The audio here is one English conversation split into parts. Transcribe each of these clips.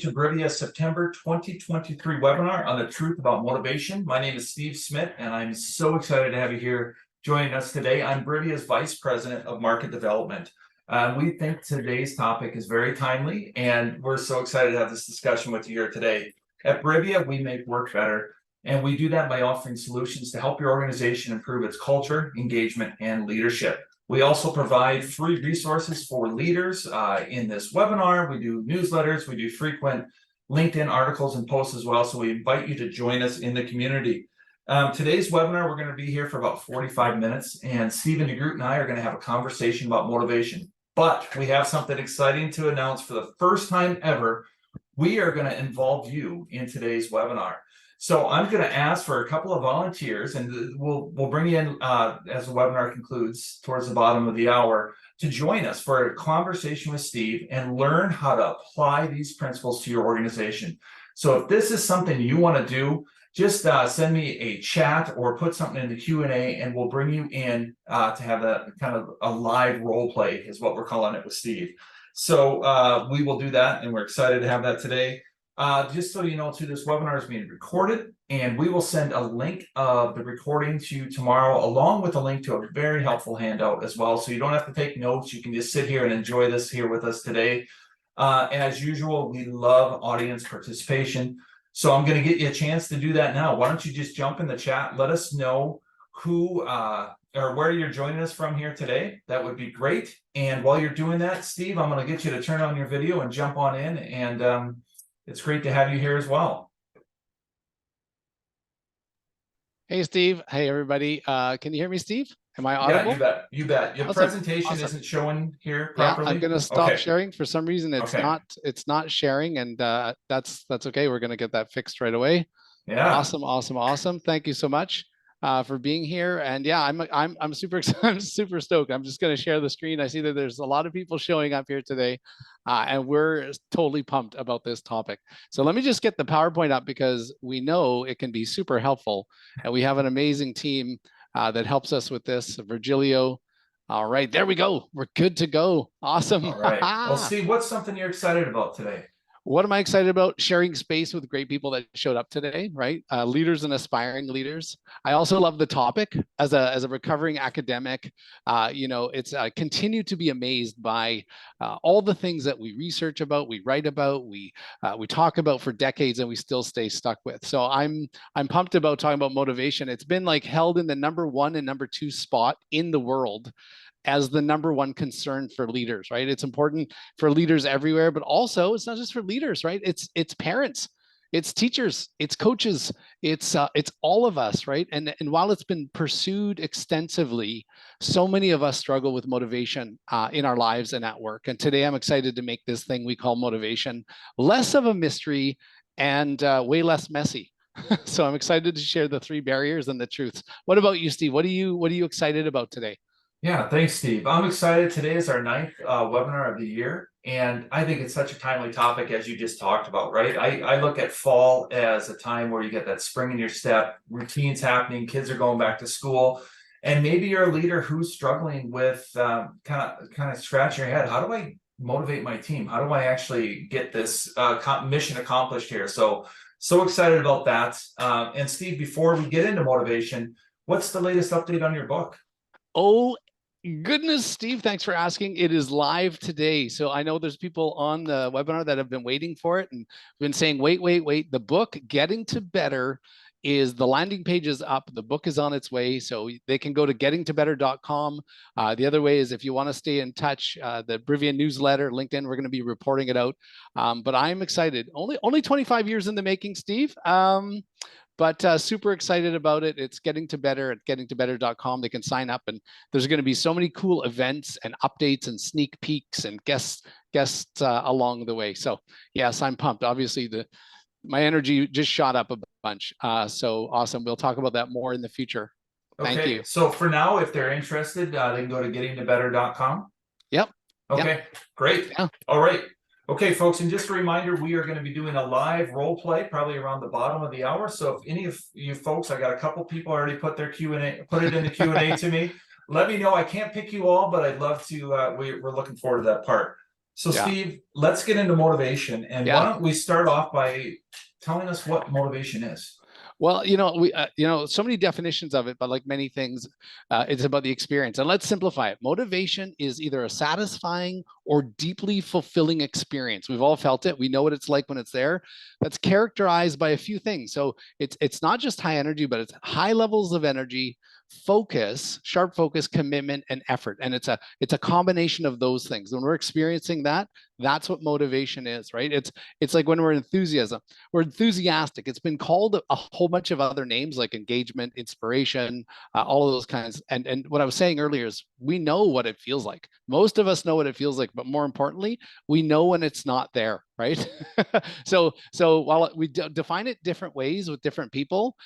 To Brivia September 2023 webinar on the truth about motivation. My name is Steve Smith, and I'm so excited to have you here joining us today. I'm Brivia's Vice President of Market Development. We think today's topic is very timely, and we're so excited to have this discussion with you here today. At Brivia, we make work better, and we do that by offering solutions to help your organization improve its culture, engagement, and leadership. We also provide free resources for leaders in this webinar. We do newsletters, we do frequent LinkedIn articles and posts as well. So we invite you to join us in the community. Today's webinar, we're going to be here for about 45 minutes, and Stephen de Groot and I are going to have a conversation about motivation. But we have something exciting to announce. For the first time ever, we are going to involve you in today's webinar. So I'm going to ask for a couple of volunteers, and we'll bring you in as the webinar concludes towards the bottom of the hour to join us for a conversation with Steve and learn how to apply these principles to your organization. So if this is something you want to do, just send me a chat or put something in the Q&A, and we'll bring you in to have a kind of a live role play is what we're calling it with Steve. So we will do that, and we're excited to have that today. Just so you know, too, this webinar is being recorded, and we will send a link of the recording to you tomorrow, along with a link to a very helpful handout as well. So you don't have to take notes. You can just sit here and enjoy this here with us today. As usual, we love audience participation. So I'm going to get you a chance to do that now. Why don't you just jump in the chat? Let us know who or where you're joining us from here today. That would be great. And while you're doing that, Steve, I'm going to get you to turn on your video and jump on in, and it's great to have you here as well. Hey, Steve. Hey, everybody. Can you hear me, Steve? Am I audible? Yeah, you bet. You bet. Your Awesome. presentation isn't showing here properly. Yeah, I'm going to stop sharing. For some reason, it's not sharing, and that's okay. We're going to get that fixed right away. Yeah. Awesome. Thank you so much for being here. And yeah, I'm super excited. I'm super stoked. I'm just going to share the screen. I see that there's a lot of people showing up here today, and we're totally pumped about this topic. So let me just get the PowerPoint up, because we know it can be super helpful, and we have an amazing team that helps us with this. Virgilio. All right, there we go. We're good to go. Awesome. All right. Well, Steve, what's something you're excited about today? What am I excited about? Sharing space with great people that showed up today, right? Leaders and aspiring leaders. I also love the topic. As a recovering academic, it's continue to be amazed by all the things that we research about, we write about, we talk about for decades, and we still stay stuck with. So I'm pumped about talking about motivation. It's been like held in the #1 and #2 spot in the world as the #1 concern for leaders, right? It's important for leaders everywhere, but also it's not just for leaders, right? It's parents, it's teachers, it's coaches, it's all of us, right? And while it's been pursued extensively, so many of us struggle with motivation in our lives and at work. And today I'm excited to make this thing we call motivation less of a mystery and way less messy. So I'm excited to share the 3 barriers and the truths. What about you, Steve? What are you excited about today? Yeah, thanks, Steve. I'm excited. Today is our 9th webinar of the year, and I think it's such a timely topic, as you just talked about, right? I look at fall as a time where you get that spring in your step, routines happening, kids are going back to school, and maybe you're a leader who's struggling with kind of scratching your head. How do I motivate my team? How do I actually get this mission accomplished here? So excited about that. And Steve, before we get into motivation, what's the latest update on your book? Oh, goodness, Steve, thanks for asking. It is live today. So I know there's people on the webinar that have been waiting for it and been saying, wait. The book, Getting to Better, is the landing page is up. The book is on its way. So they can go to gettingtobetter.com. The other way is if you want to stay in touch, the Brivia newsletter, LinkedIn, we're going to be reporting it out. But I'm excited. Only 25 years in the making, Steve. But super excited about it. It's Getting to Better at gettingtobetter.com. They can sign up, and there's going to be so many cool events and updates and sneak peeks and guests along the way. So yes, I'm pumped. Obviously, my energy just shot up a bunch. So awesome. We'll talk about that more in the future. Thank you. So for now, if they're interested, they can go to gettingtobetter.com. Yep. Okay, yep. Great. Yeah. All right. Okay, folks, and just a reminder, we are going to be doing a live role play probably around the bottom of the hour. So if any of you folks, I got a couple people already put it in the Q&A to me. Let me know. I can't pick you all, but I'd love to. We're looking forward to that part. So Yeah. Steve, let's get into motivation. And why Yeah. don't we start off by telling us what motivation is? Well, so many definitions of it, but like many things, it's about the experience. And let's simplify it. Motivation is either a satisfying or deeply fulfilling experience. We've all felt it. We know what it's like when it's there. That's characterized by a few things. So it's not just high energy, but it's high levels of energy, focus, sharp focus, commitment, and effort. And it's a combination of those things. When we're experiencing that, that's what motivation is, right? It's like when we're enthusiastic. It's been called a whole bunch of other names like engagement, inspiration, all of those kinds. And what I was saying earlier is we know what it feels like. Most of us know what it feels like, but more importantly, we know when it's not there, right? So while we define it different ways with different people,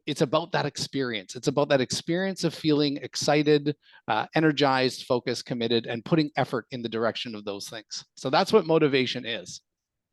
it's about that experience. It's about that experience of feeling excited, energized, focused, committed, and putting effort in the direction of those things. So that's what motivation is.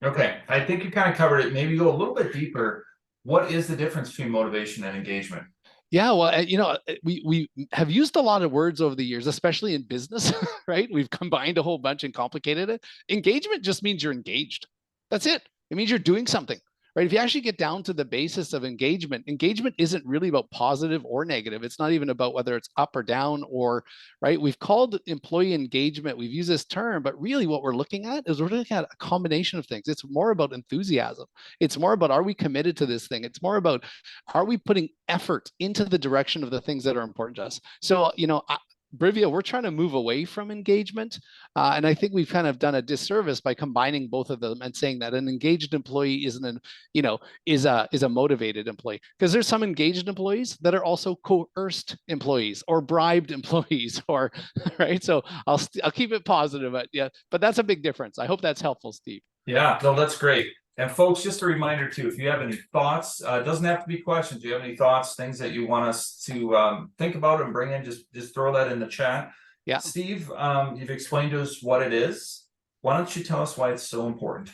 Okay, I think you kind of covered it. Maybe go a little bit deeper. What is the difference between motivation and engagement? Yeah, well, we have used a lot of words over the years, especially in business, right? We've combined a whole bunch and complicated it. Engagement just means you're engaged. That's it. It means you're doing something, right? If you actually get down to the basis of engagement, engagement isn't really about positive or negative. It's not even about whether it's up or down or, right? We've called employee engagement, we've used this term, but really what we're looking at is we're looking at a combination of things. It's more about enthusiasm. It's more about, are we committed to this thing? It's more about, are we putting effort into the direction of the things that are important to us? So, Brivia, we're trying to move away from engagement. And I think we've kind of done a disservice by combining both of them and saying that an engaged employee isn't an, is a motivated employee. Because there's some engaged employees that are also coerced employees or bribed employees or right. So I'll keep it positive, but that's a big difference. I hope that's helpful, Steve. Yeah, no, that's great. And folks, just a reminder too, if you have any thoughts, it doesn't have to be questions. Do you have any thoughts, things that you want us to think about and bring in, just throw that in the chat. Yeah. Steve, you've explained to us what it is. Why don't you tell us why it's so important?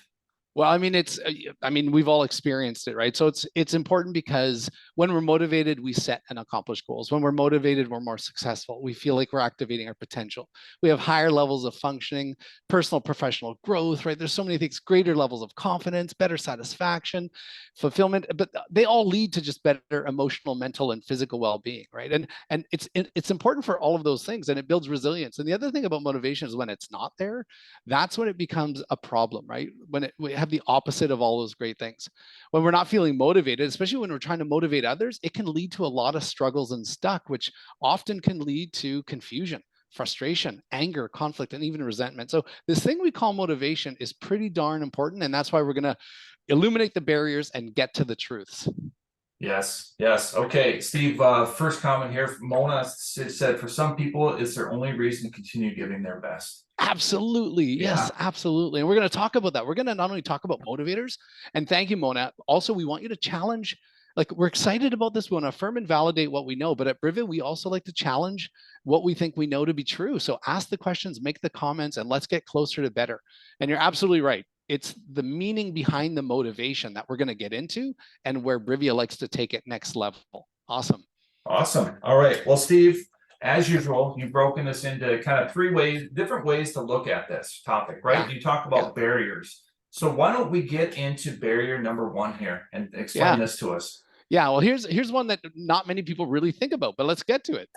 Well, we've all experienced it, right? So it's important because when we're motivated, we set and accomplish goals. When we're motivated, we're more successful. We feel like we're activating our potential. We have higher levels of functioning, personal, professional growth, right? There's so many things, greater levels of confidence, better satisfaction, fulfillment, but they all lead to just better emotional, mental, and physical well-being, right? And it's important for all of those things, and it builds resilience. And the other thing about motivation is when it's not there, that's when it becomes a problem, right? When we have the opposite of all those great things. When we're not feeling motivated, especially when we're trying to motivate others, it can lead to a lot of struggles and stuck, which often can lead to confusion, frustration, anger, conflict, and even resentment. So this thing we call motivation is pretty darn important. And that's why we're going to illuminate the barriers and get to the truths. Yes, yes. Okay, Steve, first comment here. Mona said, for some people, it's their only reason to continue giving their best. Absolutely. Yes, absolutely. And we're going to talk about that. We're going to not only talk about motivators, and thank you, Mona. Also, we want you to challenge, like, we're excited about this. We want to affirm and validate what we know. But at Brivia, we also like to challenge what we think we know to be true. So ask the questions, make the comments, and let's get closer to better. And you're absolutely right. It's the meaning behind the motivation that we're going to get into and where Brivia likes to take it next level. Awesome. Awesome. All right. Well, Steve, as usual, you've broken this into kind of different ways to look at this topic, right? Yeah. You talk about barriers. So why don't we get into barrier number one here and explain this to us? Yeah, well, here's one that not many people really think about, but let's get to it.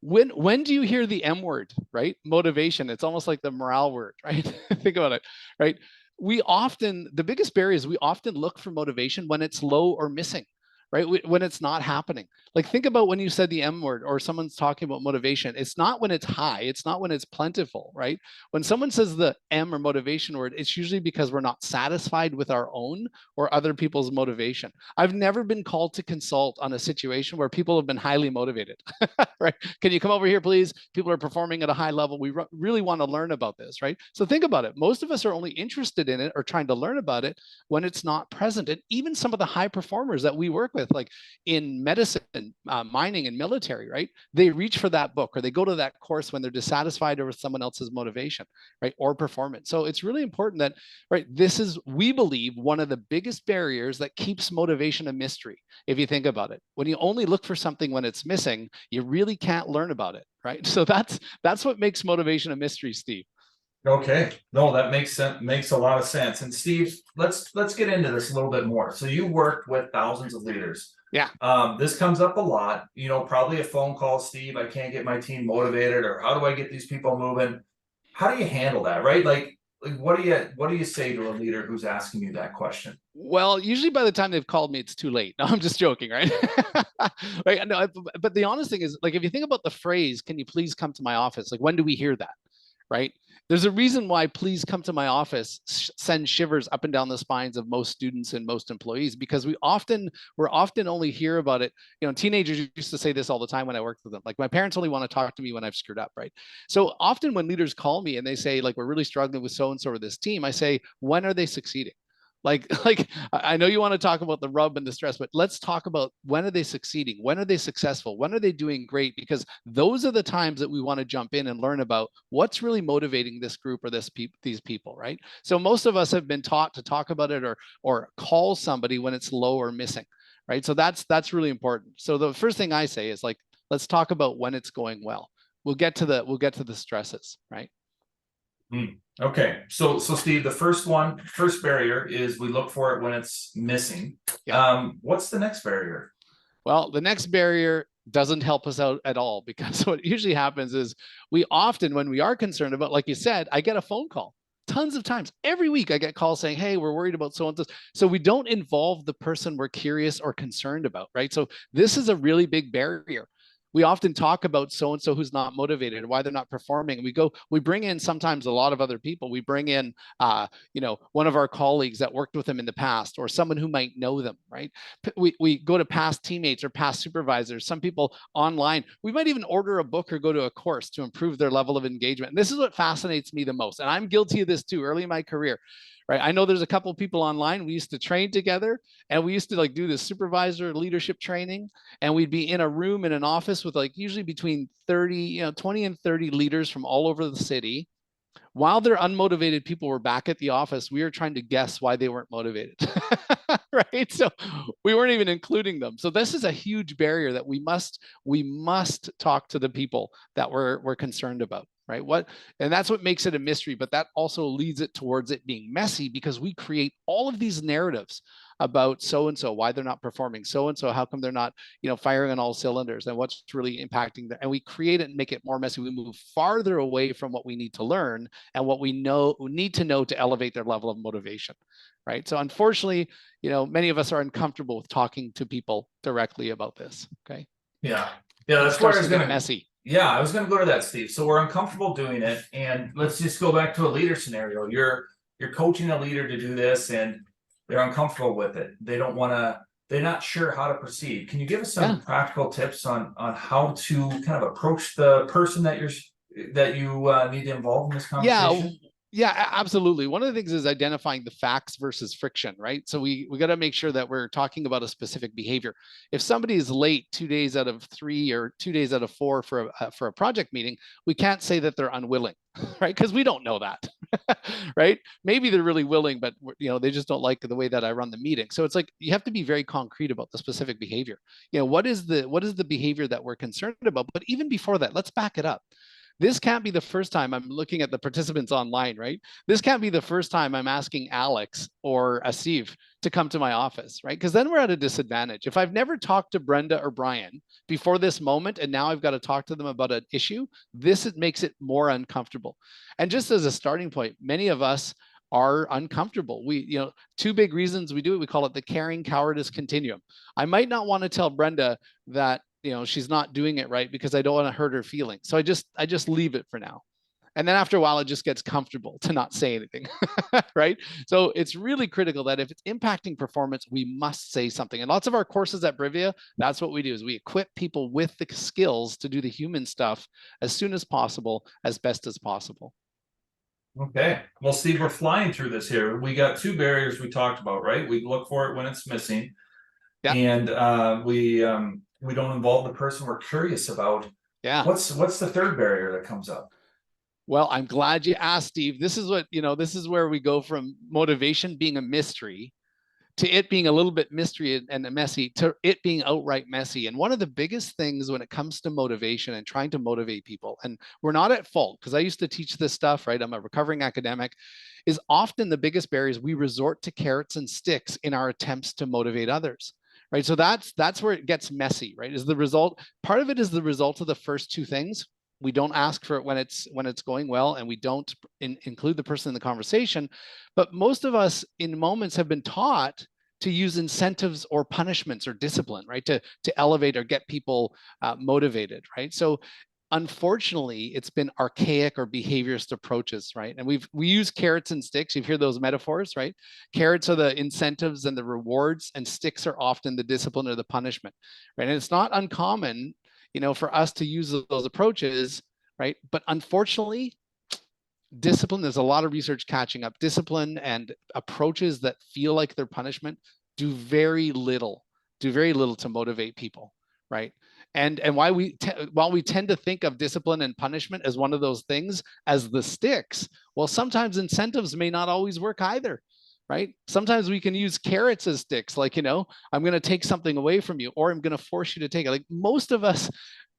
When do you hear the M word, right? Motivation. It's almost like the morale word, right? Think about it, right? The biggest barrier is we often look for motivation when it's low or missing, right? When it's not happening. Like, think about when you said the M word or someone's talking about motivation. It's not when it's high. It's not when it's plentiful, right? When someone says the M or motivation word, it's usually because we're not satisfied with our own or other people's motivation. I've never been called to consult on a situation where people have been highly motivated, right? Can you come over here, please? People are performing at a high level. We really want to learn about this, right? So think about it. Most of us are only interested in it or trying to learn about it when it's not present. And even some of the high performers that we work with, like in medicine, mining, and military, right? They reach for that book or they go to that course when they're dissatisfied with someone else's motivation, right? Or performance. So it's really important that, right, this is, we believe, one of the biggest barriers that keeps motivation a mystery. If you think about it, when you only look for something when it's missing, you really can't learn about it, right? So that's what makes motivation a mystery, Steve. Okay, no, that makes sense, makes a lot of sense. And Steve, let's get into this a little bit more. So you worked with thousands of leaders. Yeah. This comes up a lot, probably a phone call, Steve, I can't get my team motivated, or how do I get these people moving? How do you handle that, right? Like what do you say to a leader who's asking you that question? Well, usually by the time they've called me, it's too late. No, I'm just joking, right? Right. No, but the honest thing is, like, if you think about the phrase, "Can you please come to my office?" Like, when do we hear that? Right? There's a reason why "please come to my office" sends shivers up and down the spines of most students and most employees, because we're often only hear about it. Teenagers used to say this all the time when I worked with them. Like, my parents only want to talk to me when I've screwed up, right? So often when leaders call me and they say, like, we're really struggling with so and so or this team, I say, when are they succeeding? Like I know you want to talk about the rub and the stress, but let's talk about, when are they succeeding? When are they successful? When are they doing great? Because those are the times that we want to jump in and learn about what's really motivating this group or these people, right? So most of us have been taught to talk about it, or call somebody when it's low or missing, right? So that's really important. So the first thing I say is, like, let's talk about when it's going well. We'll get to the stresses, right? Okay, so Steve, the first barrier is we look for it when it's missing. Yeah. What's the next barrier? Well, the next barrier doesn't help us out at all, because what usually happens is, we often, when we are concerned about, like you said, I get a phone call tons of times. Every week I get calls saying, "Hey, we're worried about so and so." So we don't involve the person we're curious or concerned about, right? So this is a really big barrier. We often talk about so and so who's not motivated, why they're not performing. We bring in sometimes a lot of other people. We bring in, one of our colleagues that worked with them in the past, or someone who might know them, right? We go to past teammates or past supervisors, some people online. We might even order a book or go to a course to improve their level of engagement. And this is what fascinates me the most. And I'm guilty of this too, early in my career, right? I know there's a couple of people online. We used to train together, and we used to, like, do this supervisor leadership training. And we'd be in a room in an office with, like, usually between 20 and 30 leaders from all over the city. While their unmotivated people were back at the office, we were trying to guess why they weren't motivated. Right? So we weren't even including them. So this is a huge barrier that we must talk to the people that we're concerned about, right? And that's what makes it a mystery, but that also leads it towards it being messy, because we create all of these narratives about so and so, why they're not performing, so and so, how come they're not, firing on all cylinders, and what's really impacting them. And we create it and make it more messy. We move farther away from what we need to learn and what we need to know to elevate their level of motivation, right? So unfortunately, many of us are uncomfortable with talking to people directly about this. Okay. Yeah, that's where Starts I was to get gonna. messy. Yeah, I was gonna go to that, Steve. So we're uncomfortable doing it, and let's just go back to a leader scenario. You're coaching a leader to do this, and they're uncomfortable with it. They don't want to. They're not sure how to proceed. Can you give us some Yeah. practical tips on how to kind of approach the person that you need to involve in this Yeah. conversation? Yeah, absolutely. One of the things is identifying the facts versus friction, right? So we got to make sure that we're talking about a specific behavior. If somebody is late 2 days out of 3 or 2 days out of 4 for a project meeting, we can't say that they're unwilling, right? Because we don't know that, right? Maybe they're really willing, but they just don't like the way that I run the meeting. So it's like, you have to be very concrete about the specific behavior. What is the behavior that we're concerned about? But even before that, let's back it up. This can't be the first time I'm looking at the participants online, right? This can't be the first time I'm asking Alex or Asif to come to my office, right? Because then we're at a disadvantage. If I've never talked to Brenda or Brian before this moment, and now I've got to talk to them about an issue, makes it more uncomfortable. And just as a starting point, many of us are uncomfortable. Two big reasons we do it. We call it the caring cowardice continuum. I might not want to tell Brenda that she's not doing it right, because I don't want to hurt her feelings. So I just leave it for now. And then after a while, it just gets comfortable to not say anything. Right? So it's really critical that if it's impacting performance, we must say something. And lots of our courses at Brivia, that's what we do, is we equip people with the skills to do the human stuff as soon as possible, as best as possible. Okay. Well, Steve, we're flying through this here. We got two barriers we talked about, right? We look for it when it's missing, Yeah. and we don't involve the person we're curious about. Yeah. What's the third barrier that comes up? Well, I'm glad you asked, Steve. This is where we go from motivation being a mystery to it being a little bit mystery and messy, to it being outright messy. And one of the biggest things when it comes to motivation and trying to motivate people, and we're not at fault because I used to teach this stuff, right? I'm a recovering academic, is often the biggest barriers we resort to carrots and sticks in our attempts to motivate others. Right. So that's where it gets messy, right? Is the result, part of it is the result of the first two things. We don't ask for it when it's going well, and we don't include the person in the conversation. But most of us in moments have been taught to use incentives or punishments or discipline, right, to elevate or get people motivated, right? So unfortunately, it's been archaic or behaviorist approaches, right? And we use carrots and sticks. You hear those metaphors, right? Carrots are the incentives and the rewards, and sticks are often the discipline or the punishment, right? And it's not uncommon, for us to use those approaches, right? But unfortunately, discipline, there's a lot of research catching up. Discipline and approaches that feel like they're punishment do very little to motivate people, right? And while we tend to think of discipline and punishment as one of those things as the sticks, well, sometimes incentives may not always work either, right? Sometimes we can use carrots as sticks, like, I'm going to take something away from you, or I'm going to force you to take it. Like most of us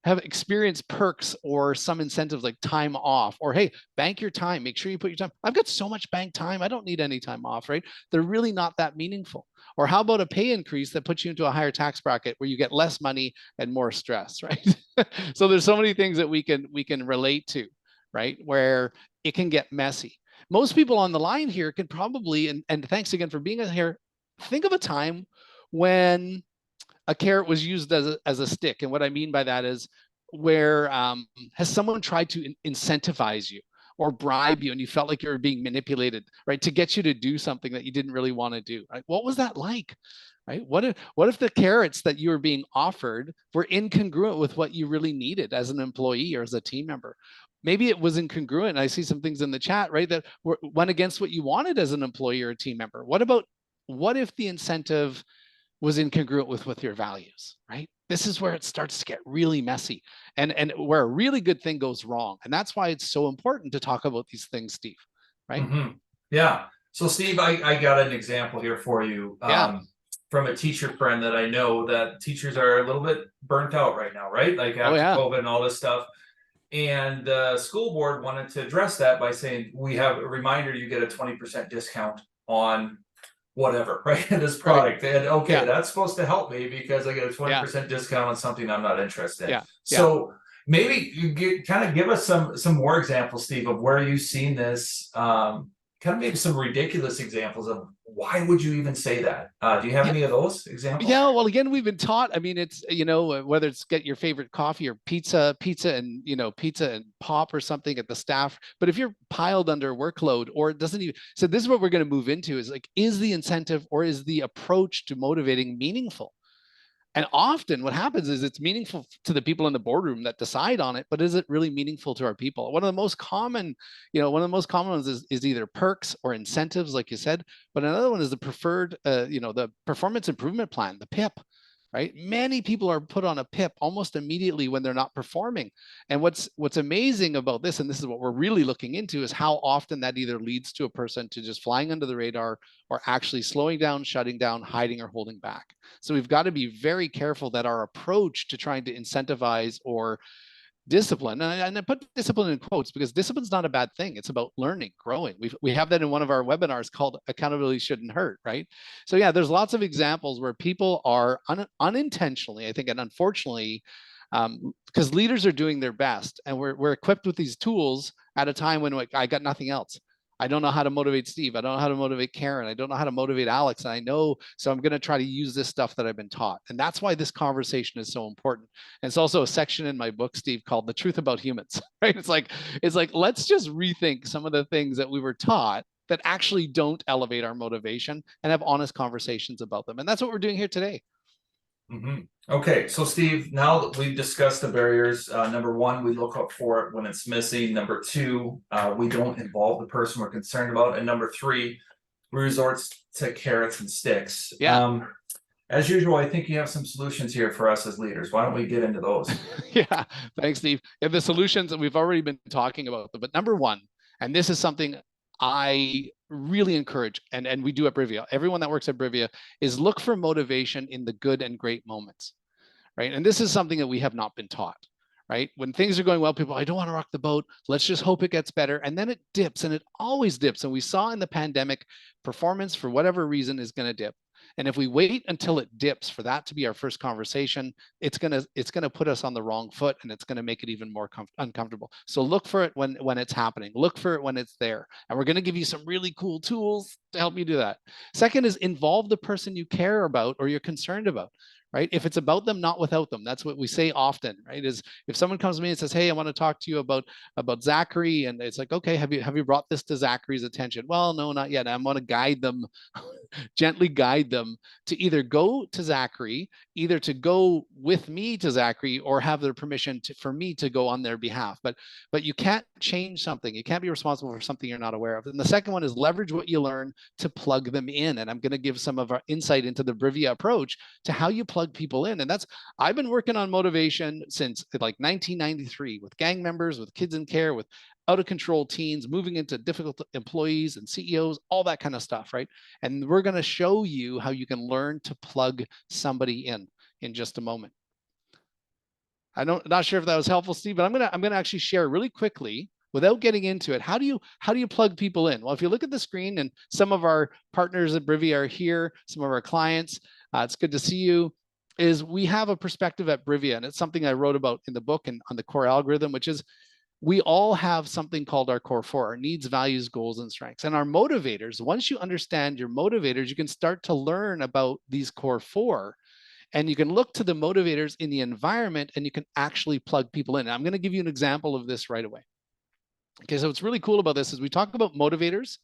have experienced perks or some incentives like time off, or hey, bank your time, make sure you put your time. I've got so much bank time, I don't need any time off, right? They're really not that meaningful. Or how about a pay increase that puts you into a higher tax bracket where you get less money and more stress, right? So there's so many things that we can relate to, right? Where it can get messy. Most people on the line here can probably, and thanks again for being here, think of a time when a carrot was used as a stick. And what I mean by that is where has someone tried to incentivize you or bribe you, and you felt like you were being manipulated, right, to get you to do something that you didn't really want to do, right? What was that like? Right? What if the carrots that you were being offered were incongruent with what you really needed as an employee or as a team member? Maybe it was incongruent. And I see some things in the chat, right, that went against what you wanted as an employee or a team member. What if the incentive was incongruent with your values, right? This is where it starts to get really messy, and where a really good thing goes wrong. And that's why it's so important to talk about these things, Steve, right? Yeah. So Steve, I got an example here for you. From a teacher friend that I know, that teachers are a little bit burnt out right now, right? Like after COVID and all this stuff. And the school board wanted to address that by saying, we have a reminder, you get a 20% discount on whatever, right? This product. And that's supposed to help me because I get a 20% discount on something I'm not interested in. So maybe you kind of give us some more examples, Steve, of where you've seen this, kind of maybe some ridiculous examples of why would you even say that? Do you have any of those examples? Yeah, well, again, we've been taught. I mean, it's, whether it's get your favorite coffee or pizza and pop or something at the staff. But if you're piled under workload, or it doesn't even, so this is what we're going to move into, is like, is the incentive or is the approach to motivating meaningful? And often what happens is it's meaningful to the people in the boardroom that decide on it, but is it really meaningful to our people? One of the most common ones is either perks or incentives, like you said, but another one is the preferred, the performance improvement plan, the PIP, right? Many people are put on a PIP almost immediately when they're not performing. And what's amazing about this, and this is what we're really looking into, is how often that either leads to a person to just flying under the radar, or actually slowing down, shutting down, hiding, or holding back. So we've got to be very careful that our approach to trying to incentivize or discipline, and I put discipline in quotes because discipline's not a bad thing. It's about learning, growing. We have that in one of our webinars called Accountability Shouldn't Hurt, right? So yeah, there's lots of examples where people are unintentionally, I think, and unfortunately, because leaders are doing their best, and we're equipped with these tools at a time when I got nothing else. I don't know how to motivate Steve. I don't know how to motivate Karen. I don't know how to motivate Alex. And I know, so I'm going to try to use this stuff that I've been taught. And that's why this conversation is so important. And it's also a section in my book, Steve, called The Truth About Humans, right? It's like, let's just rethink some of the things that we were taught that actually don't elevate our motivation, and have honest conversations about them. And that's what we're doing here today. Okay, so Steve, now that we've discussed the barriers, number one, we look up for it when it's missing. Number two, we don't involve the person we're concerned about. And number three, we resort to carrots and sticks. As usual, I think you have some solutions here for us as leaders. Why don't we get into those? Yeah, thanks, Steve. The solutions that we've already been talking about, but number one, and this is something I really encourage, and we do at Brivia, everyone that works at Brivia, is look for motivation in the good and great moments, right? And this is something that we have not been taught, right? When things are going well, people, I don't want to rock the boat. Let's just hope it gets better. And then it dips, and it always dips. And we saw in the pandemic, performance for whatever reason is going to dip. And if we wait until it dips for that to be our first conversation, it's gonna put us on the wrong foot, and it's gonna make it even more uncomfortable. So look for it when it's happening. Look for it when it's there. And we're gonna give you some really cool tools to help you do that. Second is involve the person you care about or you're concerned about. Right? If it's about them, not without them. That's what we say often, right? Is if someone comes to me and says, "Hey, I want to talk to you about Zachary," and it's like, "Okay, have you brought this to Zachary's attention?" Well, no, not yet. I'm going to guide them, gently guide them to either go to Zachary, either to go with me to Zachary, or have their permission for me to go on their behalf. But you can't change something. You can't be responsible for something you're not aware of. And the second one is leverage what you learn to plug them in. And I'm going to give some of our insight into the Brivia approach to how you plug people in. And I've been working on motivation since like 1993 with gang members, with kids in care, with out of control teens, moving into difficult employees and CEOs, all that kind of stuff, right? And we're going to show you how you can learn to plug somebody in just a moment. Not sure if that was helpful, Steve, but I'm gonna actually share really quickly without getting into it. How do you plug people in? Well, if you look at the screen, and some of our partners at Brivia are here, some of our clients, it's good to see you. Is we have a perspective at Brivia, and it's something I wrote about in the book and on the core algorithm, which is we all have something called our core four, our needs, values, goals, and strengths. And our motivators, once you understand your motivators, you can start to learn about these core four. And you can look to the motivators in the environment, and you can actually plug people in. And I'm going to give you an example of this right away. Okay, so what's really cool about this is we talk about motivators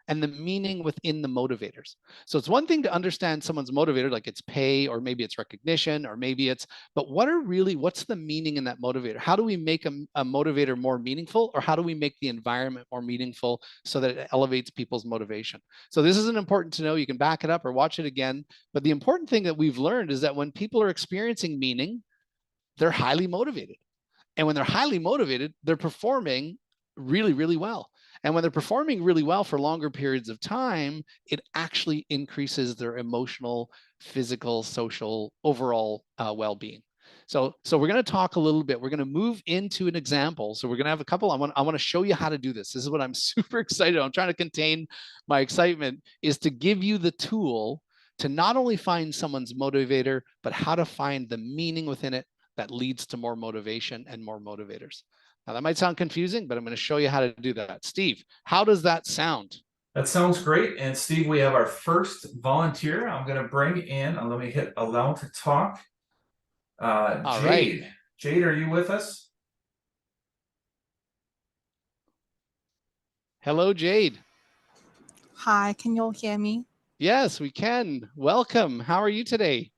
and the meaning within the motivators. So it's one thing to understand someone's motivator, like it's pay, or maybe it's recognition, or maybe it's, but what's the meaning in that motivator? How do we make a motivator more meaningful, or how do we make the environment more meaningful so that it elevates people's motivation? So this isn't important to know. You can back it up or watch it again. But the important thing that we've learned is that when people are experiencing meaning, they're highly motivated. And when they're highly motivated, they're performing really, really well. And when they're performing really well for longer periods of time, it actually increases their emotional, physical, social, overall well-being. So we're going to talk a little bit. We're going to move into an example. So we're going to have a couple. I want to show you how to do this. This is what I'm super excited. I'm trying to contain my excitement, is to give you the tool to not only find someone's motivator, but how to find the meaning within it that leads to more motivation and more motivators. Now, that might sound confusing, but I'm going to show you how to do that. Steve, how does that sound? That sounds great. And Steve, we have our first volunteer. I'm going to bring in, let me hit allow to talk. All Jade. right. Jade, are you with us? Hello, Jade. Hi, can you all hear me? Yes, we can. Welcome. How are you today?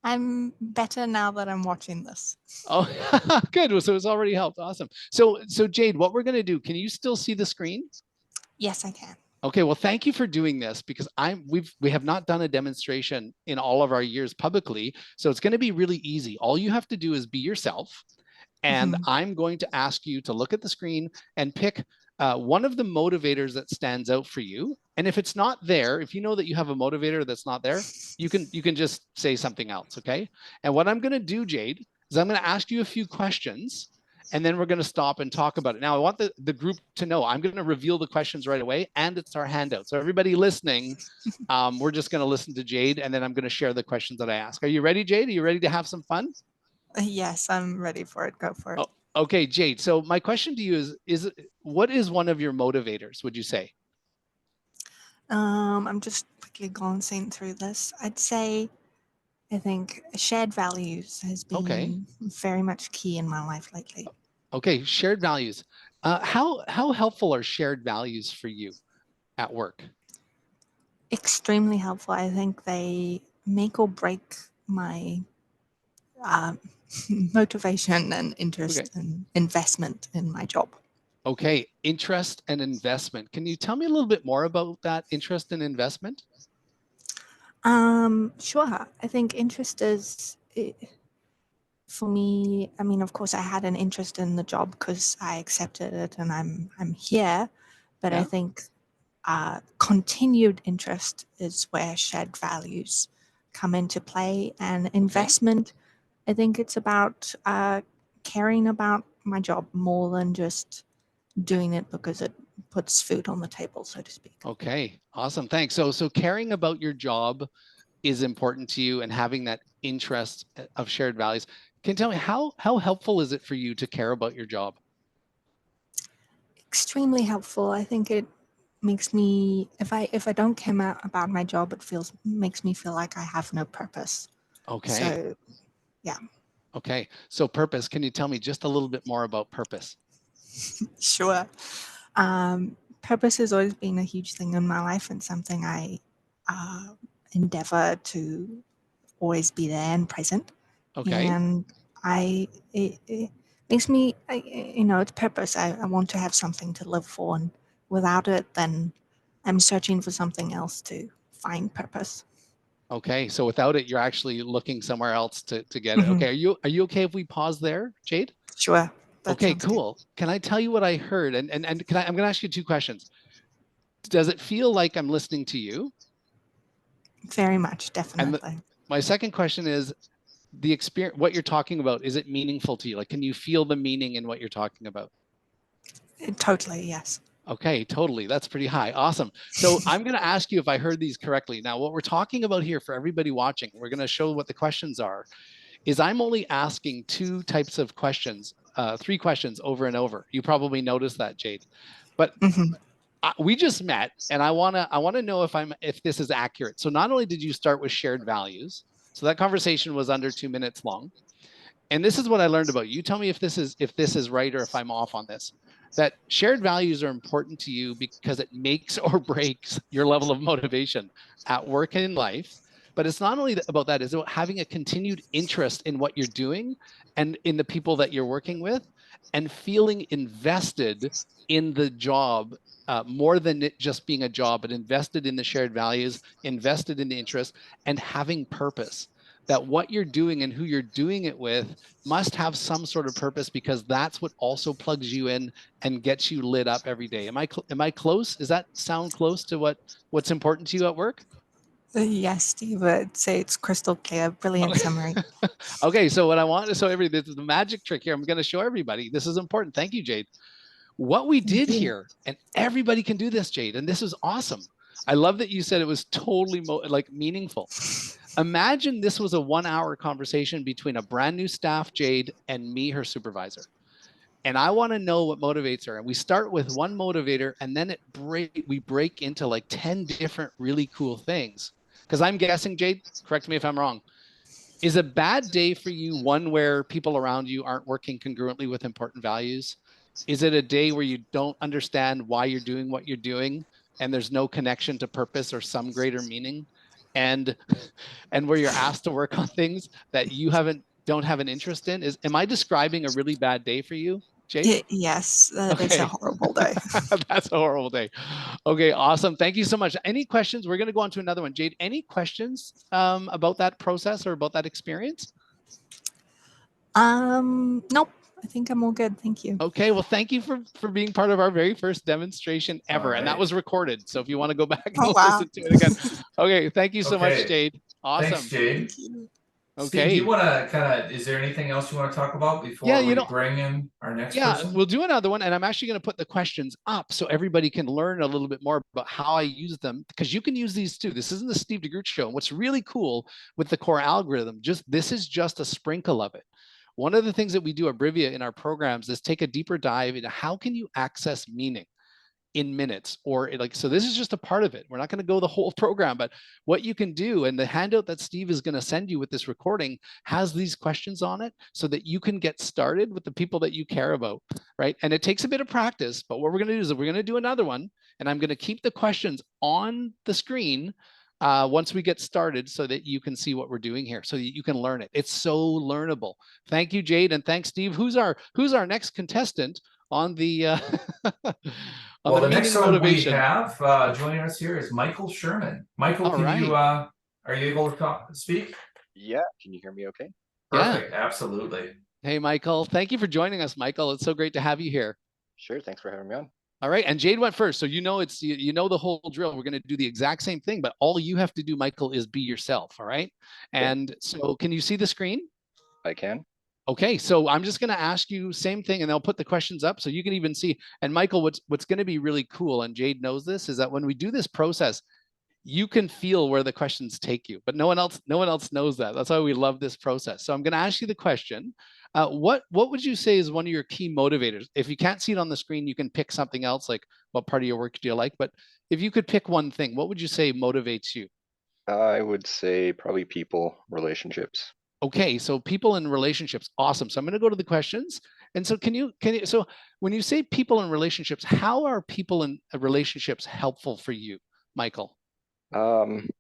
I'm better now that I'm watching this. Oh, good. So it's already helped. Awesome. So Jade, what we're going to do, can you still see the screen? Yes, I can. Okay, well, thank you for doing this, because we have not done a demonstration in all of our years publicly. So it's going to be really easy. All you have to do is be yourself. And I'm going to ask you to look at the screen and pick one of the motivators that stands out for you. And if it's not there, if you know that you have a motivator that's not there, you can just say something else, okay? And what I'm going to do, Jade, is I'm going to ask you a few questions, and then we're going to stop and talk about it. Now, I want the group to know I'm going to reveal the questions right away, and it's our handout. So everybody listening, we're just going to listen to Jade, and then I'm going to share the questions that I ask. Are you ready, Jade? Are you ready to have some fun? Yes, I'm ready for it. Go for it. Oh, okay, Jade. So my question to you is what is one of your motivators, would you say? I'm just quickly glancing through this. I'd say, I think shared values has been very much key in my life lately. Okay, shared values. How helpful are shared values for you at work? Extremely helpful. I think they make or break my motivation and interest and investment in my job. Okay, interest and investment. Can you tell me a little bit more about that interest and investment? Sure. I think interest is, for me, I mean, of course, I had an interest in the job because I accepted it and I'm here. But Yeah. I think continued interest is where shared values come into play. And investment, I think it's about caring about my job more than just doing it because it puts food on the table, so to speak. Okay, awesome. Thanks. So caring about your job is important to you and having that interest of shared values. Can you tell me how helpful is it for you to care about your job? Extremely helpful. I think it makes me, if I don't care about my job, it makes me feel like I have no purpose. Okay. So, yeah. Okay. So purpose, can you tell me just a little bit more about purpose? Sure. Purpose has always been a huge thing in my life and something I endeavor to always be there and present. Okay. And it makes me, it's purpose. I want to have something to live for, and without it, then I'm searching for something else to find purpose. Okay. So without it, you're actually looking somewhere else to get it. Okay. Are you okay if we pause there, Jade? Sure. Okay, cool. Can I tell you what I heard? And I'm going to ask you two questions. Does it feel like I'm listening to you? Very much, definitely. And my second question is, the experience, what you're talking about, is it meaningful to you? Like, can you feel the meaning in what you're talking about? Totally, yes. Okay, totally. That's pretty high. Awesome. So I'm going to ask you if I heard these correctly. Now, what we're talking about here for everybody watching, we're going to show what the questions are, is I'm only asking two types of questions, three questions over and over. You probably noticed that, Jade. But we just met, and I wanna know if this is accurate. So not only did you start with shared values, so that conversation was under 2 minutes long. And this is what I learned about you. You tell me if this is right or if I'm off on this. That shared values are important to you because it makes or breaks your level of motivation at work and in life. But it's not only about that, it's about having a continued interest in what you're doing and in the people that you're working with, and feeling invested in the job, more than it just being a job, but invested in the shared values, invested in the interest, and having purpose. That what you're doing and who you're doing it with must have some sort of purpose, because that's what also plugs you in and gets you lit up every day. Am I close? Does that sound close to what's important to you at work? Yes, Steve, I'd say it's crystal clear. Brilliant summary. Okay, so what I want to show this is the magic trick here. I'm going to show everybody. This is important. Thank you, Jade. What we did here, and everybody can do this, Jade, and this is awesome. I love that you said it was totally meaningful. Imagine this was a 1 hour conversation between a brand new staff, Jade, and me, her supervisor. And I want to know what motivates her. And we start with one motivator, and then we break into like 10 different really cool things. Because I'm guessing, Jade, correct me if I'm wrong, is a bad day for you one where people around you aren't working congruently with important values? Is it a day where you don't understand why you're doing what you're doing and there's no connection to purpose or some greater meaning? And where you're asked to work on things that you don't have an interest in? Am I describing a really bad day for you, Jade? Yes, that is a horrible day. That's a horrible day. Okay, awesome. Thank you so much. Any questions? We're going to go on to another one. Jade, any questions about that process or about that experience? Nope. I think I'm all good. Thank you. Okay, well, thank you for being part of our very first demonstration ever. Right. And that was recorded. So if you want to go back and listen to it again. Okay, thank you so much, Jade. Awesome. Thanks, Jade. Thank you. Okay. Steve, do you want to is there anything else you want to talk about before we bring in our next person? We'll do another one. And I'm actually going to put the questions up so everybody can learn a little bit more about how I use them, because you can use these too. This isn't the Steve de Groot show. And what's really cool with the core algorithm, this is just a sprinkle of it. One of the things that we do at Brivia in our programs is take a deeper dive into how can you access meaning in minutes, or so this is just a part of it. We're not going to go the whole program, but what you can do, and the handout that Steve is going to send you with this recording has these questions on it so that you can get started with the people that you care about, right? And it takes a bit of practice, but what we're going to do is we're going to do another one, and I'm going to keep the questions on the screen once we get started so that you can see what we're doing here, so that you can learn it. It's so learnable. Thank you, Jade, and thanks, Steve. Who's our next contestant on the well, the next one motivation we have joining us here is Michael Sherman. Michael, you are you able to speak? Yeah, can you hear me okay? Perfect, absolutely. Hey, Michael, thank you for joining us, Michael. It's so great to have you here. Sure, thanks for having me on. All right. And Jade went first. So you know you know the whole drill. We're going to do the exact same thing, but all you have to do, Michael, is be yourself. All right. Okay. And so can you see the screen? I can. Okay, so I'm just going to ask you same thing, and I'll put the questions up so you can even see. And Michael, what's going to be really cool, and Jade knows this, is that when we do this process, you can feel where the questions take you, but no one else knows that. That's why we love this process. So I'm going to ask you the question. What would you say is one of your key motivators? If you can't see it on the screen, you can pick something else, like what part of your work do you like? But if you could pick one thing, what would you say motivates you? I would say probably people, relationships. Okay, so people in relationships, awesome. So I'm going to go to the questions. And so so when you say people in relationships, how are people in relationships helpful for you, Michael? Um,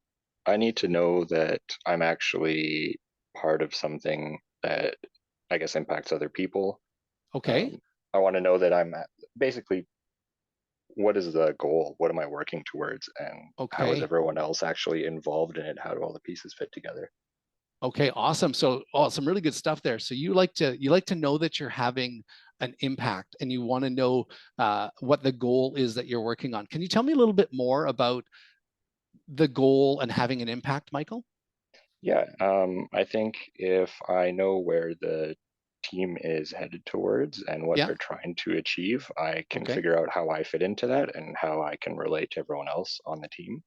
I need to know that I'm actually part of something that I guess impacts other people. Okay, I want to know that basically, what is the goal? What am I working towards? And how is okay, everyone else actually involved in it? How do all the pieces fit together? okay, awesome. So, oh, some really good stuff there. So you like to know that you're having an impact, and you want to know what the goal is that you're working on. Can you tell me a little bit more about the goal and having an impact, Michael? Yeah, I think if I know where the team is headed towards and what Yeah. they're trying to achieve, I can Okay. figure out how I fit into that and how I can relate to everyone else on the team.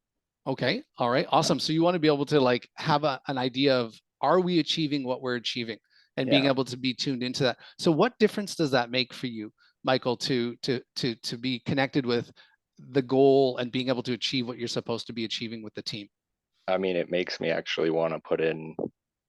Okay. All right. Awesome. So you want to be able to like have an idea of, are we achieving what we're achieving, and being Yeah, able to be tuned into that. So what difference does that make for you, Michael, to be connected with the goal and being able to achieve what you're supposed to be achieving with the team? I mean, it makes me actually want to put in,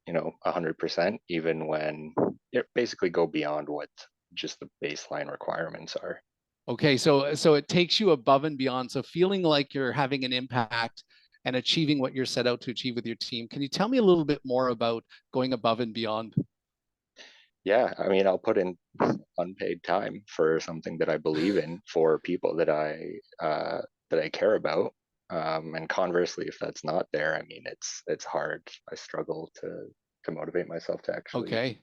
100%, even when it basically go beyond what just the baseline requirements are. Okay. So it takes you above and beyond. So feeling like you're having an impact and achieving what you're set out to achieve with your team. Can you tell me a little bit more about going above and beyond? Yeah, I mean, I'll put in unpaid time for something that I believe in for people that I care about. And conversely, if that's not there, I mean, it's hard. I struggle to motivate myself to actually Okay.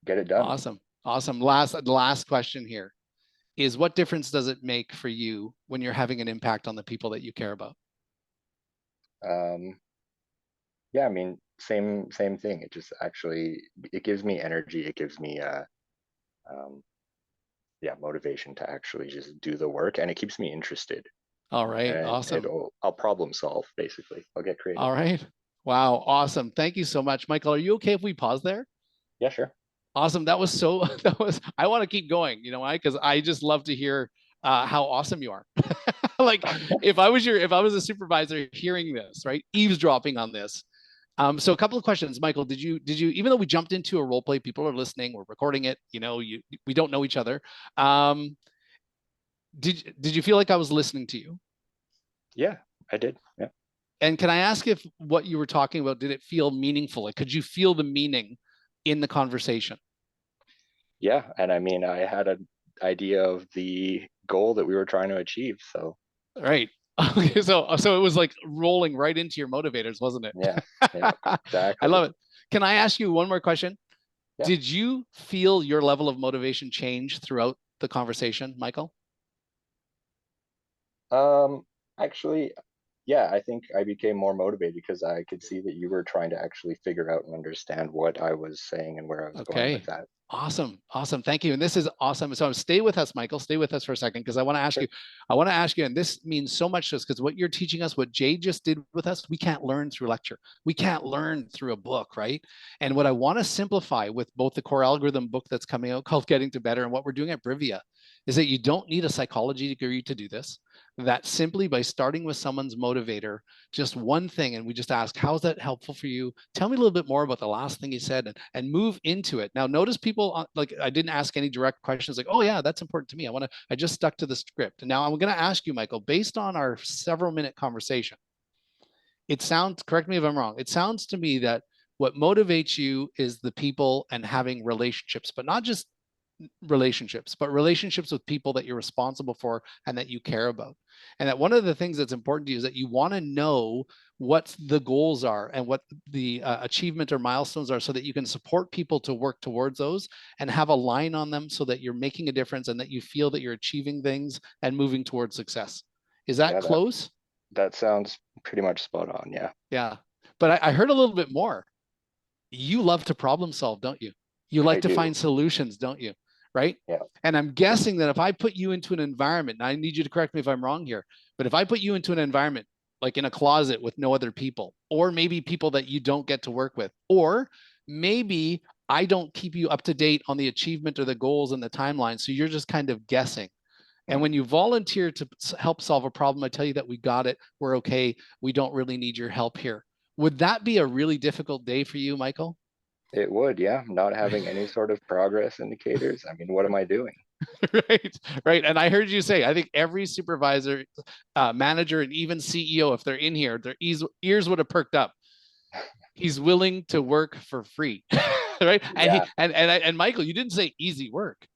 get it done. Awesome. Awesome. Last question here is, what difference does it make for you when you're having an impact on the people that you care about? Um, yeah, I mean, same thing. It just actually it gives me energy. It gives me um, yeah, motivation to actually just do the work, and it keeps me interested. All right. And Awesome. I'll problem solve basically. I'll get creative. All right. Wow. Awesome. Thank you so much, Michael. Are you okay if we pause there? Yeah, sure. Awesome. I want to keep going, you know why? Because I just love to hear how awesome you are. Like if I was a supervisor hearing this, right? Eavesdropping on this. So a couple of questions, Michael. Even though we jumped into a role play, people are listening, we're recording it, we don't know each other. Um, did you feel like I was listening to you? Yeah, I did. Yeah. And can I ask if what you were talking about, did it feel meaningful? Like, could you feel the meaning in the conversation? Yeah, and I mean, I had an idea of the goal that we were trying to achieve. So Right. Okay, so it was like rolling right into your motivators, wasn't it? yeah, yeah, I exactly. love it. Can I ask you one more question? Yeah. Did you feel your level of motivation change throughout the conversation, Michael? Um, Actually, yeah, I think I became more motivated because I could see that you were trying to actually figure out and understand what I was saying and where I was going with Okay. that. Awesome. Awesome. Thank you. And this is awesome. So stay with us, Michael. Stay with us for a second, because Sure. I want to ask you, and this means so much to us, because what you're teaching us, what Jay just did with us, we can't learn through lecture. We can't learn through a book, right? And what I want to simplify with both the core algorithm book that's coming out called Getting to Better and what we're doing at Brivia is that you don't need a psychology degree to do this. That simply by starting with someone's motivator, just one thing, and we just ask, how's that helpful for you? Tell me a little bit more about the last thing you said, and move into it. Now, notice people, like, I didn't ask any direct questions like, oh yeah, that's important to me. I just stuck to the script. And now I'm going to ask you, Michael, based on our several minute conversation, it sounds, correct me if I'm wrong, it sounds to me that what motivates you is the people and having relationships, but not just relationships, but relationships with people that you're responsible for and that you care about. And that one of the things that's important to you is that you want to know what the goals are and what the achievement or milestones are, so that you can support people to work towards those and have a line on them, so that you're making a difference and that you feel that you're achieving things and moving towards success. Is that Yeah, close? that sounds pretty much spot on. Yeah, Yeah. But I heard a little bit more. You love to problem solve, don't you? You I like to do. find solutions, don't you? Right? Yeah. And I'm guessing that if I put you into an environment, and I need you to correct me if I'm wrong here, but if I put you into an environment like in a closet with no other people, or maybe people that you don't get to work with, or maybe I don't keep you up to date on the achievement or the goals and the timeline, so you're just kind of guessing. And when you volunteer to help solve a problem, I tell you that we got it, we're okay, we don't really need your help here. Would that be a really difficult day for you, Michael? It would, yeah. Not having any sort of progress indicators. I mean, what am I doing? Right, right. And I heard you say, I think every supervisor, manager, and even CEO, if they're in here, their ears would have perked up. He's willing to work for free, right? And Yeah, and Michael, you didn't say easy work,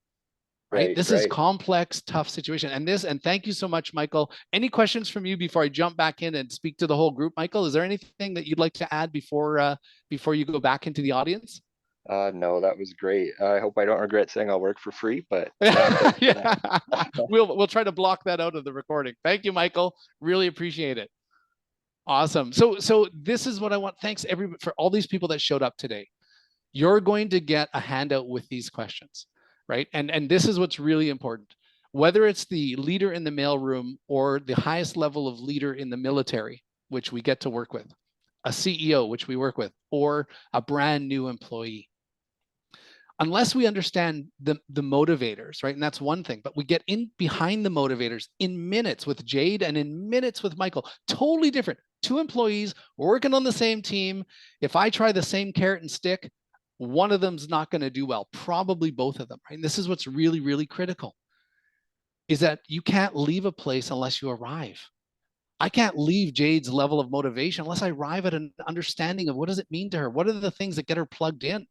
right? right, This is right. complex, tough situation. And thank you so much, Michael. Any questions from you before I jump back in and speak to the whole group? Michael, is there anything that you'd like to add before you go back into the audience? No, that was great. I hope I don't regret saying I'll work for free, but yeah, thanks for Yeah, that. we'll try to block that out of the recording. Thank you, Michael. Really appreciate it. Awesome. So this is what I want. Thanks everybody for all these people that showed up today. You're going to get a handout with these questions, right? And this is what's really important. Whether it's the leader in the mailroom or the highest level of leader in the military, which we get to work with, a CEO, which we work with, or a brand new employee, unless we understand the motivators, right? And that's one thing, but we get in behind the motivators in minutes with Jade and in minutes with Michael. Totally different. Two employees working on the same team. If I try the same carrot and stick, one of them's not going to do well, probably both of them, right? And this is what's really, really critical, is that you can't leave a place unless you arrive. I can't leave Jade's level of motivation unless I arrive at an understanding of what does it mean to her? What are the things that get her plugged in?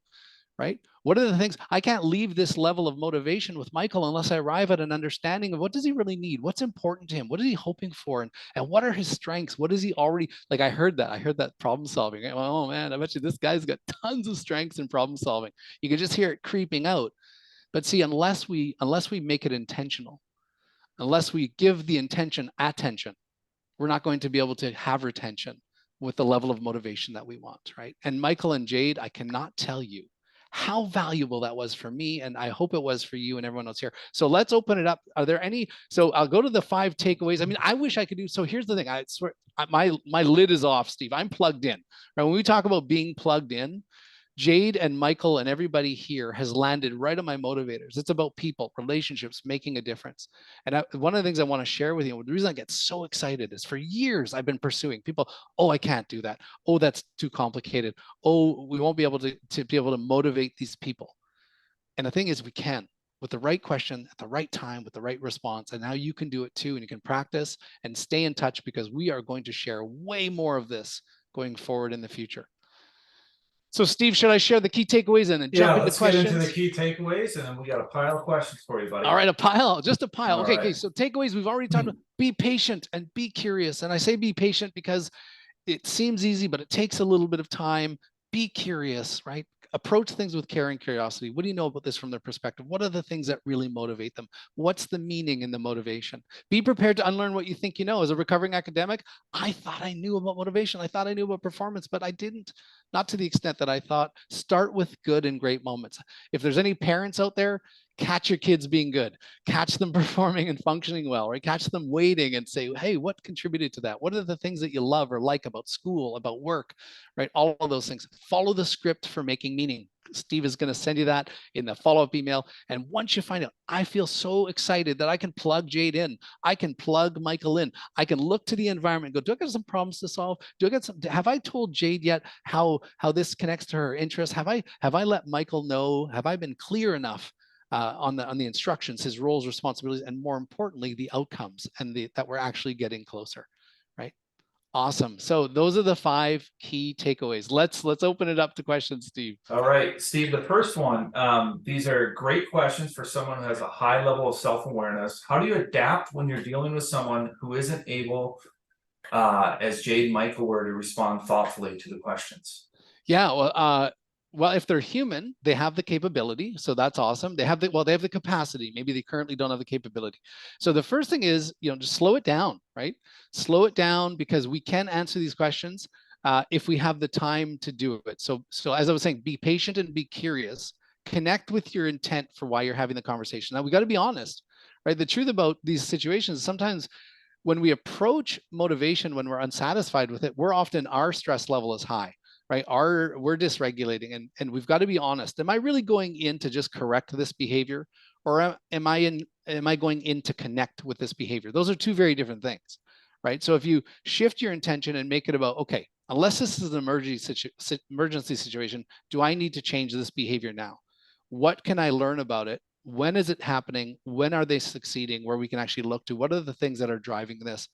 Right? What are the things? I can't leave this level of motivation with Michael unless I arrive at an understanding of what does he really need? What's important to him? What is he hoping for? And what are his strengths? What is he already, like I heard that problem solving. Oh man, I bet you this guy's got tons of strengths in problem solving. You can just hear it creeping out. But see, unless we make it intentional, unless we give the intention attention, we're not going to be able to have retention with the level of motivation that we want, right? And Michael and Jade, I cannot tell you how valuable that was for me, and I hope it was for you and everyone else here. So let's open it up. Are there any? So I'll go to the 5 takeaways. I mean, I wish I could do. So here's the thing. I swear, my lid is off, Steve. I'm plugged in. Right? When we talk about being plugged in, Jade and Michael and everybody here has landed right on my motivators. It's about people, relationships, making a difference. And one of the things I want to share with you, the reason I get so excited is for years I've been pursuing people. Oh, I can't do that. Oh, that's too complicated. Oh, we won't be able to be able to motivate these people. And the thing is, we can with the right question at the right time with the right response. And now you can do it too. And you can practice and stay in touch, because we are going to share way more of this going forward in the future. So Steve, should I share the key takeaways and then jump into let's questions? get into the key takeaways, and then we got a pile of questions for you, buddy. All right, just a pile. All Okay, right. so takeaways, we've already talked about. Be patient and be curious. And I say be patient because it seems easy, but it takes a little bit of time. Be curious, right? Approach things with care and curiosity. What do you know about this from their perspective? What are the things that really motivate them? What's the meaning in the motivation? Be prepared to unlearn what you think you know. As a recovering academic, I thought I knew about motivation. I thought I knew about performance, but I didn't. Not to the extent that I thought. Start with good and great moments. If there's any parents out there, catch your kids being good, catch them performing and functioning well, right? Catch them waiting and say, hey, what contributed to that? What are the things that you love or like about school, about work, right? All of those things. Follow the script for making meaning. Steve is going to send you that in the follow-up email. And once you find out, I feel so excited that I can plug Jade in. I can plug Michael in. I can look to the environment and go, do I got some problems to solve? Have I told Jade yet how this connects to her interests? Have I let Michael know? Have I been clear enough on the instructions, his roles, responsibilities, and more importantly, the outcomes and that we're actually getting closer, right? Awesome. So those are the 5 key takeaways. Let's open it up to questions, Steve. All right, Steve, the first one, these are great questions for someone who has a high level of self-awareness. How do you adapt when you're dealing with someone who isn't able, as Jade and Michael were, to respond thoughtfully to the questions? Yeah, well, if they're human, they have the capability, so that's awesome. They have the capacity. Maybe they currently don't have the capability. So the first thing is, just slow it down, right? Slow it down, because we can answer these questions if we have the time to do it. So as I was saying, be patient and be curious. Connect with your intent for why you're having the conversation. Now, we got to be honest, right? The truth about these situations, sometimes when we approach motivation, when we're unsatisfied with it, our stress level is high, right? We're dysregulating, and we've got to be honest. Am I really going in to just correct this behavior, or am I going in to connect with this behavior? Those are 2 very different things, right? So if you shift your intention and make it about, okay, unless this is an emergency situation, do I need to change this behavior now? What can I learn about it? When is it happening? When are they succeeding? Where we can actually look to what are the things that are driving this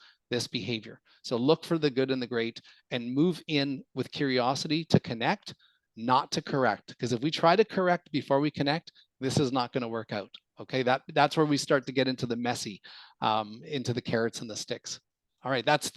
behavior. So look for the good and the great, and move in with curiosity to connect, not to correct. Because if we try to correct before we connect, this is not going to work out. Okay, that's where we start to get into the messy, into the carrots and the sticks. All right, that's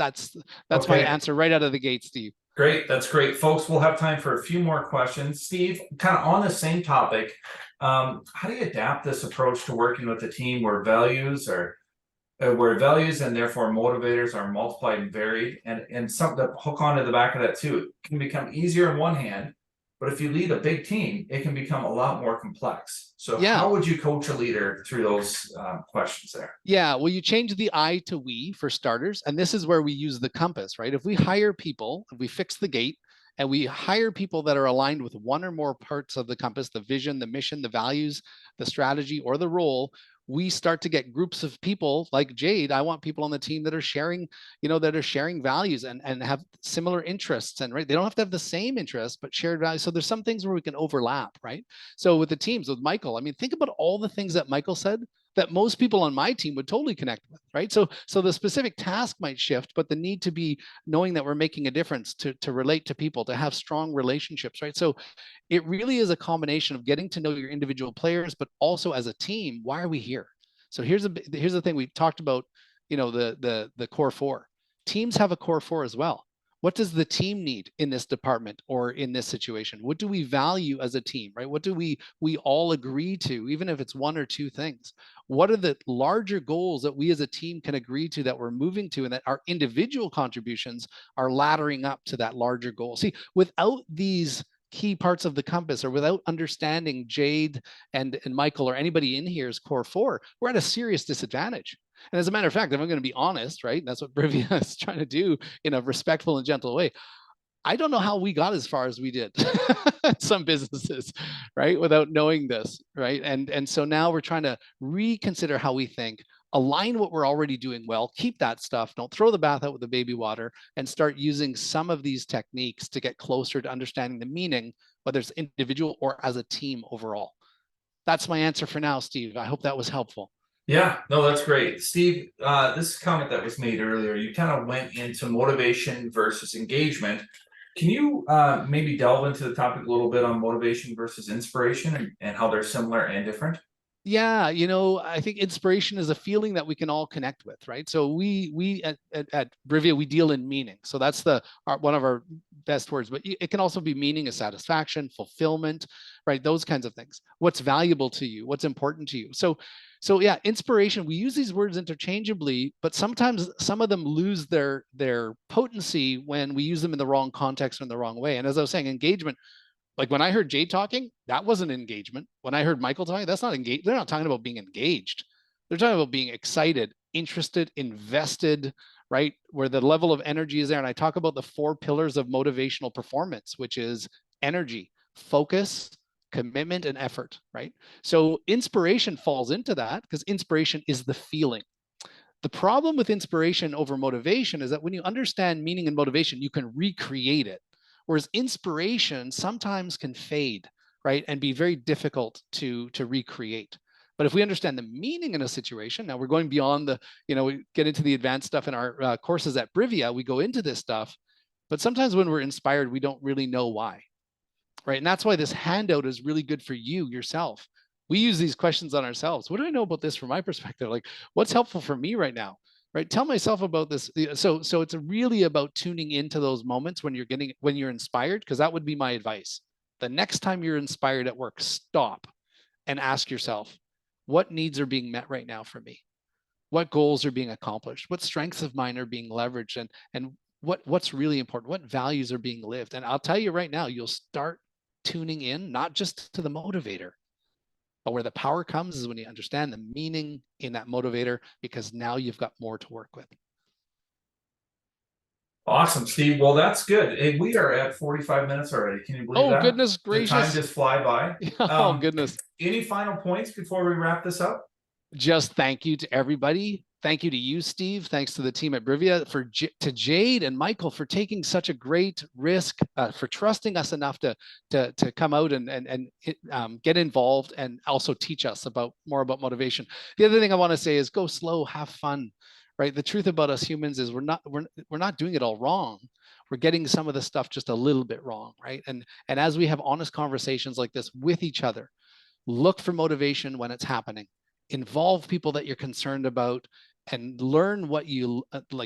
my answer right out of the gate, Steve. Great, that's great. Folks, we'll have time for a few more questions. Steve, kind of on the same topic, how do you adapt this approach to working with a team where values and therefore motivators are multiplied and varied, and something to hook onto the back of that too? It can become easier on one hand, but if you lead a big team, it can become a lot more complex. So how would you coach a leader through those questions there? Yeah, well, you change the I to we for starters, and this is where we use the compass, right? If we hire people, if we fix the gate, and we hire people that are aligned with one or more parts of the compass, the vision, the mission, the values, the strategy, or the role, we start to get groups of people like Jade. I want people on the team that are sharing, values and have similar interests. And right, they don't have to have the same interests, but shared values. So there's some things where we can overlap, right? So with the teams, with Michael, I mean, think about all the things that Michael said that most people on my team would totally connect with, right? So the specific task might shift, but the need to be knowing that we're making a difference, to relate to people, to have strong relationships, right? So it really is a combination of getting to know your individual players, but also as a team, why are we here? So here's the thing we talked about, the core 4. Teams have a core 4 as well. What does the team need in this department or in this situation? What do we value as a team, right? What do we all agree to, even if it's 1 or 2 things? What are the larger goals that we as a team can agree to, that we're moving to, and that our individual contributions are laddering up to that larger goal? See, without these key parts of the compass, or without understanding Jade and Michael or anybody in here's core 4, we're at a serious disadvantage. And as a matter of fact, if I'm going to be honest, right, that's what Brivia is trying to do in a respectful and gentle way. I don't know how we got as far as we did some businesses, right, without knowing this, right? And so now we're trying to reconsider how we think, align what we're already doing well, keep that stuff, don't throw the bath out with the baby water, and start using some of these techniques to get closer to understanding the meaning, whether it's individual or as a team overall. That's my answer for now, Steve. I hope that was helpful. Yeah, no, that's great. Steve, this comment that was made earlier, you kind of went into motivation versus engagement. Can you maybe delve into the topic a little bit on motivation versus inspiration, and how they're similar and different? Yeah, I think inspiration is a feeling that we can all connect with, right? So we at Brivia, we deal in meaning. So that's one of our best words, but it can also be meaning of satisfaction, fulfillment, right? Those kinds of things. What's valuable to you? What's important to you? So yeah, inspiration, we use these words interchangeably, but sometimes some of them lose their potency when we use them in the wrong context or in the wrong way. And as I was saying, engagement, like when I heard Jay talking, that wasn't engagement. When I heard Michael talking, that's not engaged. They're not talking about being engaged. They're talking about being excited, interested, invested, right? Where the level of energy is there. And I talk about the 4 pillars of motivational performance, which is energy, focus, commitment, and effort, right? So inspiration falls into that, because inspiration is the feeling. The problem with inspiration over motivation is that when you understand meaning and motivation, you can recreate it. Whereas inspiration sometimes can fade, right, and be very difficult to recreate. But if we understand the meaning in a situation, now we're going beyond the, we get into the advanced stuff in our courses at Brivia, we go into this stuff, but sometimes when we're inspired, we don't really know why, right? And that's why this handout is really good for you yourself. We use these questions on ourselves. What do I know about this from my perspective? Like, what's helpful for me right now? Right? Tell myself about this. So it's really about tuning into those moments when you're inspired, because that would be my advice. The next time you're inspired at work, stop and ask yourself, what needs are being met right now for me? What goals are being accomplished? What strengths of mine are being leveraged? And what's really important? What values are being lived? And I'll tell you right now, you'll start tuning in, not just to the motivator, but where the power comes is when you understand the meaning in that motivator, because now you've got more to work with. Awesome, Steve. Well, that's good. And we are at 45 minutes already. Can you believe that? Oh, goodness The time gracious. just fly by. Oh, goodness. Any final points before we wrap this up? Just thank you to everybody. Thank you to you, Steve. Thanks to the team at Brivia, to Jade and Michael for taking such a great risk, for trusting us enough to come out and get involved and also teach us more about motivation. The other thing I want to say is go slow, have fun, right? The truth about us humans is we're not doing it all wrong. We're getting some of the stuff just a little bit wrong, right? And as we have honest conversations like this with each other, look for motivation when it's happening. Involve people that you're concerned about and learn what you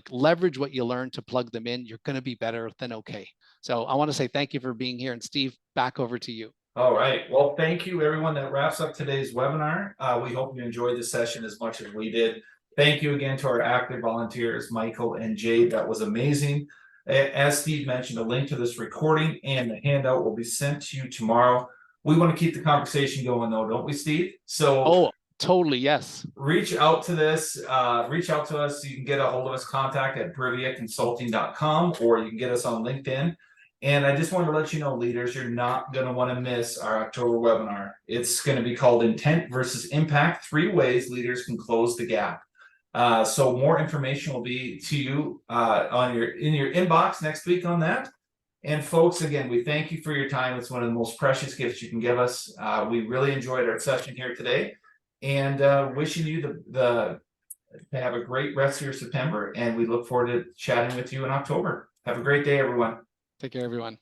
leverage what you learn to plug them in. You're going to be better than okay. So I want to say thank you for being here. And Steve, back over to you. All right. Well, thank you, everyone. That wraps up today's webinar. We hope you enjoyed the session as much as we did. Thank you again to our active volunteers, Michael and Jade. That was amazing. As Steve mentioned, a link to this recording and the handout will be sent to you tomorrow. We want to keep the conversation going, though, don't we, Steve? So totally, yes. Reach out to us. You can get a hold of us, contact at briviaconsulting.com, or you can get us on LinkedIn. And I just wanted to let you know, leaders, you're not going to want to miss our October webinar. It's going to be called Intent versus Impact, 3 Ways Leaders Can Close the Gap. So more information will be to you in your inbox next week on that. And folks, again, we thank you for your time. It's one of the most precious gifts you can give us. We really enjoyed our session here today, and wishing you to have a great rest of your September. And we look forward to chatting with you in October. Have a great day, everyone. Take care, everyone.